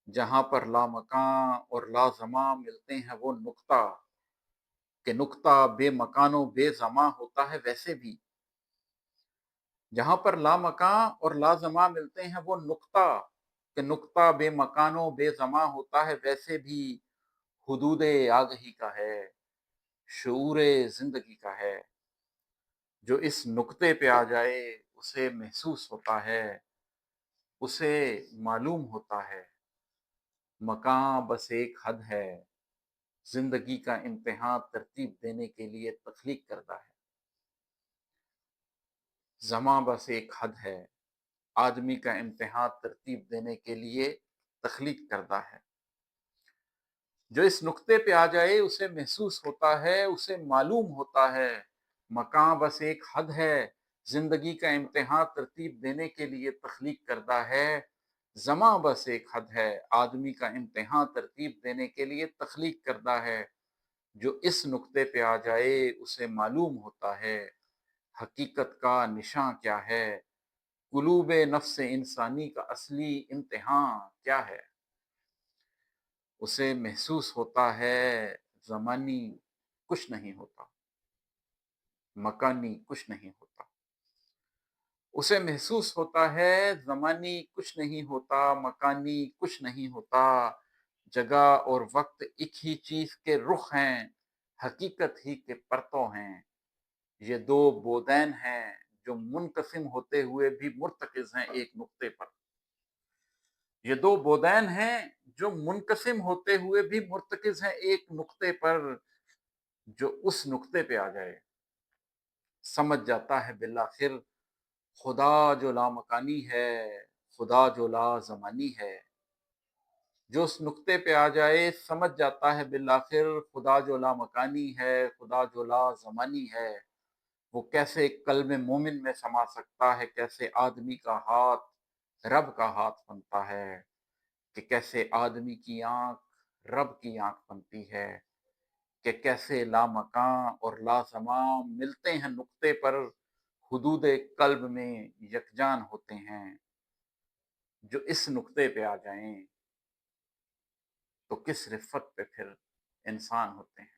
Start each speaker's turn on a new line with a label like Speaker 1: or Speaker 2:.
Speaker 1: جہاں پر لامکاں اور لازماں ملتے ہیں وہ نقطہ، کہ نقطہ بے مکان و بے زماں ہوتا ہے ویسے بھی، جہاں پر لامکاں اور لازماں ملتے ہیں وہ نقطہ، کہ نقطہ بے مکان و بے زماں ہوتا ہے ویسے بھی، حدود آگہی کا ہے، شعور زندگی کا ہے۔ جو اس نقطے پہ آ جائے اسے محسوس ہوتا ہے، اسے معلوم ہوتا ہے، مکاں بس ایک حد ہے، زندگی کا امتحان ترتیب دینے کے لیے تخلیق کردہ ہے۔ زماں بس ایک حد ہے، آدمی کا امتحان ترتیب دینے کے لیے تخلیق کردہ ہے۔ جو اس نقطے پہ آ جائے اسے محسوس ہوتا ہے، اسے معلوم ہوتا ہے، مکاں بس ایک حد ہے، زندگی کا امتحان ترتیب دینے کے لیے تخلیق کردہ ہے۔ زماں بس ایک حد ہے، آدمی کا امتحان ترتیب دینے کے لیے تخلیق کردہ ہے۔ جو اس نقطے پہ آ جائے اسے معلوم ہوتا ہے، حقیقت کا نشاں کیا ہے، قلوب نفس انسانی کا اصلی امتحان کیا ہے۔ اسے محسوس ہوتا ہے زمانی کچھ نہیں ہوتا، مکانی کچھ نہیں ہوتا۔ اسے محسوس ہوتا ہے زمانی کچھ نہیں ہوتا، مکانی کچھ نہیں ہوتا۔ جگہ اور وقت ایک ہی چیز کے رخ ہیں، حقیقت ہی کے پرتو ہیں۔ یہ دو بودین ہیں جو منقسم ہوتے ہوئے بھی مرتکز ہیں ایک نقطے پر۔ یہ دو بودین ہیں جو منقسم ہوتے ہوئے بھی مرتکز ہیں ایک نقطے پر۔ جو اس نقطے پہ آ جائے سمجھ جاتا ہے بالآخر خدا جو لامکانی ہے، خدا جو لا زمانی ہے۔ جو اس نقطے پہ آ جائے سمجھ جاتا ہے بالآخر خدا جو لامکانی ہے، خدا جو لا زمانی ہے۔ وہ کیسے قلب مومن میں سما سکتا ہے، کیسے آدمی کا ہاتھ رب کا ہاتھ بنتا ہے، کہ کیسے آدمی کی آنکھ رب کی آنکھ بنتی ہے، کہ کیسے لامکاں اور لازماں ملتے ہیں نقطے پر، حدود قلب میں یکجان ہوتے ہیں۔ جو اس نقطے پہ آ جائیں تو کس رفت پہ پھر انسان ہوتے ہیں۔